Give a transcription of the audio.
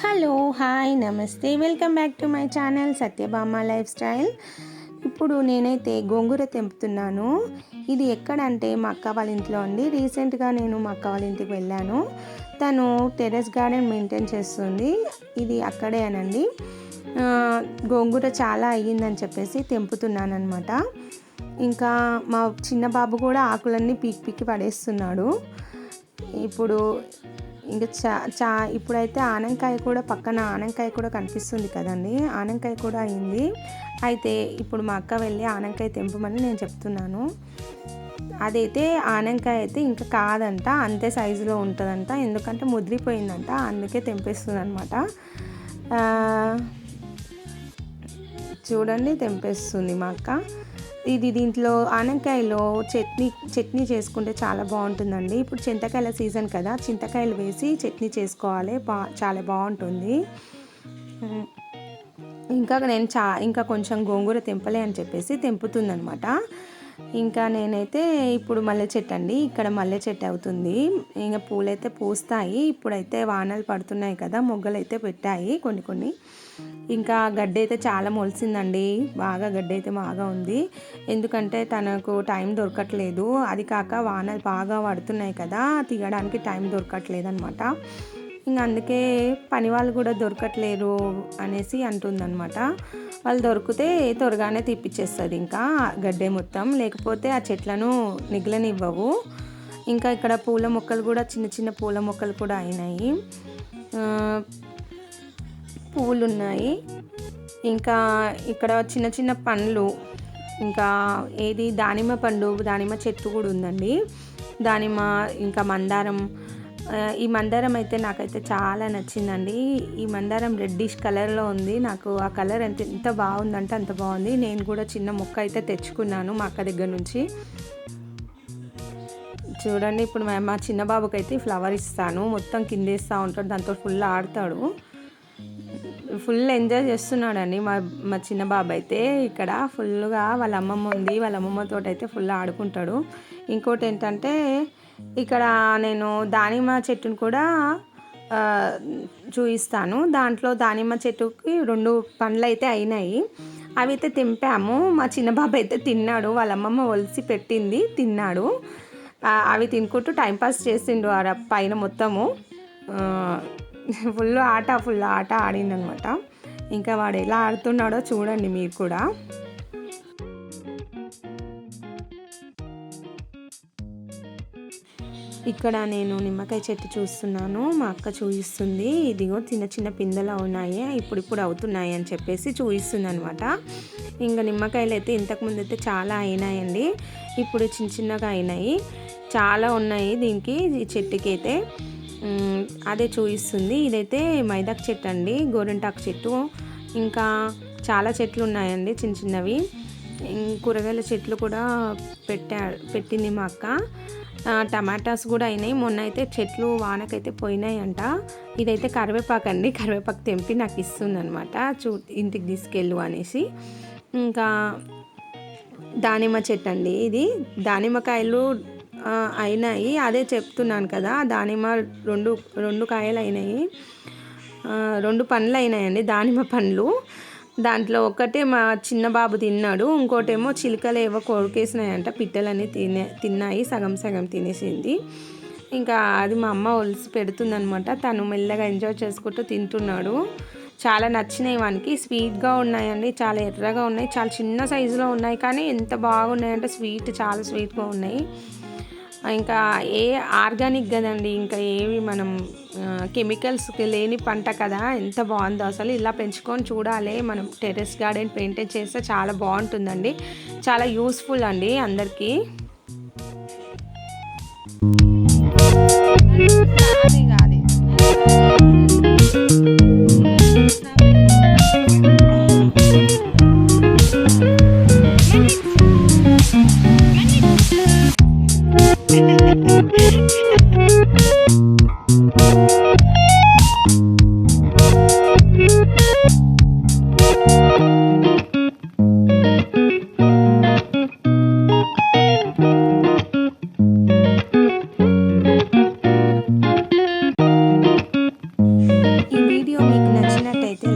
Hello hi నమస్తే welcome back to my channel Satyabhama life style. ఇప్పుడు నేనైతే గోంగూర తెంపుతున్నాను. ఇది ఎక్కడంటే మా అక్క వాళ్ళ ఇంట్లో అండి. రీసెంట్గా నేను మా అక్క వాళ్ళ ఇంటికి వెళ్ళాను. తను టెర్రస్ గార్డెన్ మెయింటైన్ చేస్తుంది. ఇది అక్కడే అనండి. గోంగూర చాలా అయ్యిందని చెప్పేసి తెంపుతున్నాను అనమాట. ఇంకా మా చిన్న బాబు కూడా ఆకులన్నీ పీకి పడేస్తున్నాడు. ఇప్పుడు ఇంకా ఇప్పుడైతే ఆనకాయ కూడా పక్కన ఆనకాయ కూడా కనిపిస్తుంది కదండి. ఆనకాయ కూడా అయింది. అయితే ఇప్పుడు మా అక్క వెళ్ళి ఆనకాయ తెంపమని నేను చెప్తున్నాను. అదైతే ఆనకాయ అయితే ఇంకా కాదంట, అంతే సైజులో ఉంటుందంట. ఎందుకంటే ముదిరిపోయిందంట, అందుకే తెంపేస్తుంది అనమాట. చూడండి తెంపేస్తుంది మా అక్క. దీంట్లో ఆనకాయలో చట్నీ చేసుకుంటే చాలా బాగుంటుందండి. ఇప్పుడు చింతకాయల సీజన్ కదా, చింతకాయలు వేసి చట్నీ చేసుకోవాలి, చాలా బాగుంటుంది. ఇంకా నేను ఇంకా కొంచెం గోంగూర తెంపలే అని చెప్పేసి తెంపుతుందనమాట. ఇంకా నేనైతే ఇప్పుడు మల్లె చెట్టు అండి, ఇక్కడ మల్లె చెట్టు అవుతుంది. ఇంకా పూలైతే పూస్తాయి. ఇప్పుడైతే వానలు పడుతున్నాయి కదా, మొగ్గలు అయితే పెట్టాయి కొన్ని. ఇంకా గడ్డి అయితే చాలా మొలిసిందండి, బాగా గడ్డి అయితే బాగా ఉంది. ఎందుకంటే తనకు టైం దొరకట్లేదు. అది కాక వానలు బాగా పడుతున్నాయి కదా, తీయడానికి టైం దొరకట్లేదు అనమాట. ఇంకా అందుకే పని వాళ్ళు కూడా దొరకట్లేరు అనేసి అంటుందన్నమాట. వాళ్ళు దొరికితే త్వరగానే తీపిచ్చేస్తుంది ఇంకా గడ్డే మొత్తం, లేకపోతే ఆ చెట్లను నిగలనివ్వవు. ఇంకా ఇక్కడ పూల మొక్కలు కూడా చిన్న పూల మొక్కలు కూడా అయినాయి, పువ్వులు ఉన్నాయి. ఇంకా ఇక్కడ చిన్న పండ్లు, ఇంకా దానిమ్మ చెట్టు కూడా ఉందండి. దానిమ్మ ఇంకా మందారం. ఈ మందారం అయితే నాకైతే చాలా నచ్చిందండి. ఈ మందారం రెడ్డిష్ కలర్లో ఉంది. నాకు ఆ కలర్ ఎంత బాగుందంటే అంత బాగుంది. నేను కూడా చిన్న మొక్క అయితే తెచ్చుకున్నాను మా అక్క దగ్గర నుంచి. చూడండి ఇప్పుడు మా చిన్న బాబుకి అయితే ఫ్లవర్ ఇస్తాను, మొత్తం కిందేస్తూ ఉంటాడు, దాంతో ఫుల్ ఆడతాడు, ఫుల్ ఎంజాయ్ చేస్తున్నాడండి మా చిన్న బాబు అయితే. ఇక్కడ ఫుల్గా వాళ్ళ అమ్మమ్మ ఉంది, వాళ్ళ అమ్మమ్మతో అయితే ఫుల్ ఆడుకుంటాడు. ఇంకోటి ఏంటంటే ఇక్కడ నేను దానిమ్మ చెట్టును కూడా చూపిస్తాను. దాంట్లో దానిమ్మ చెట్టుకి 2 పండ్లు అయితే అయినాయి. అవి అయితే తెంపాము. మా చిన్న బాబు అయితే తిన్నాడు, వాళ్ళ అమ్మమ్మ ఒలిసి పెట్టింది తిన్నాడు. అవి తినుకుంటూ టైంపాస్ చేసిండు పైన మొత్తము. ఫుల్ ఆట ఆడిందనమాట. ఇంకా వాడు ఎలా ఆడుతున్నాడో చూడండి మీరు కూడా. ఇక్కడ నేను నిమ్మకాయ చెట్టు చూస్తున్నాను, మా అక్క చూపిస్తుంది. ఇదిగో చిన్న పిందెలు ఉన్నాయి, ఇప్పుడు అవుతున్నాయి అని చెప్పేసి చూపిస్తుంది అనమాట. ఇంకా నిమ్మకాయలు అయితే ఇంతకుముందు అయితే చాలా అయినాయండి, ఇప్పుడు చిన్నగా అయినాయి, చాలా ఉన్నాయి దీనికి, ఈ చెట్టుకి అయితే. అదే చూపిస్తుంది. ఇదైతే మైదాకు చెట్టు అండి, గోరింటాకు చెట్టు. ఇంకా చాలా చెట్లు ఉన్నాయండి చిన్నవి. కూరగాయల చెట్లు కూడా పెట్టింది మా అక్క. టమాటాస్ కూడా అయినాయి. మొన్న అయితే చెట్లు వానకైతే పోయినాయి అంట. ఇదైతే కరివేపాకు అండి, కరివేపాకు తెంపి నాకు ఇస్తుంది అనమాట, ఇంటికి తీసుకెళ్ళు అనేసి. ఇంకా దానిమ్మ చెట్టు అండి, ఇది దానిమ్మకాయలు అయినాయి. అదే చెప్తున్నాను కదా, దానిమ్మ 2 కాయలు అయినాయి, 2 పండ్లు అయినాయండి, దానిమ్మ పండ్లు. దాంట్లో ఒకటే మా చిన్న బాబు తిన్నాడు, ఇంకోటేమో చిలుకలు ఏవో కొరికేసినాయంట, పిట్టలన్నీ తిన్నాయి, సగం తినేసింది. ఇంకా అది మా అమ్మ ఒలిసి పెడుతుందనమాట. తను మెల్లగా ఎంజాయ్ చేసుకుంటూ తింటున్నాడు. చాలా నచ్చినాయి వానికి, స్వీట్గా ఉన్నాయండి, చాలా ఎర్రగా ఉన్నాయి, చాలా చిన్న సైజులో ఉన్నాయి, కానీ ఎంత బాగున్నాయంటే చాలా స్వీట్గా ఉన్నాయి. ఇంకా ఆర్గానిక్ కదండి, ఇంకా ఏవి మనం కెమికల్స్ లేని పంట కదా, ఎంత బాగుందో అసలు. ఇలా పెంచుకొని చూడాలి, మనం టెర్రస్ గార్డెన్ మెయింటైన్ చేస్తే చాలా బాగుంటుందండి, చాలా యూస్ఫుల్ అండి అందరికీ. అయితే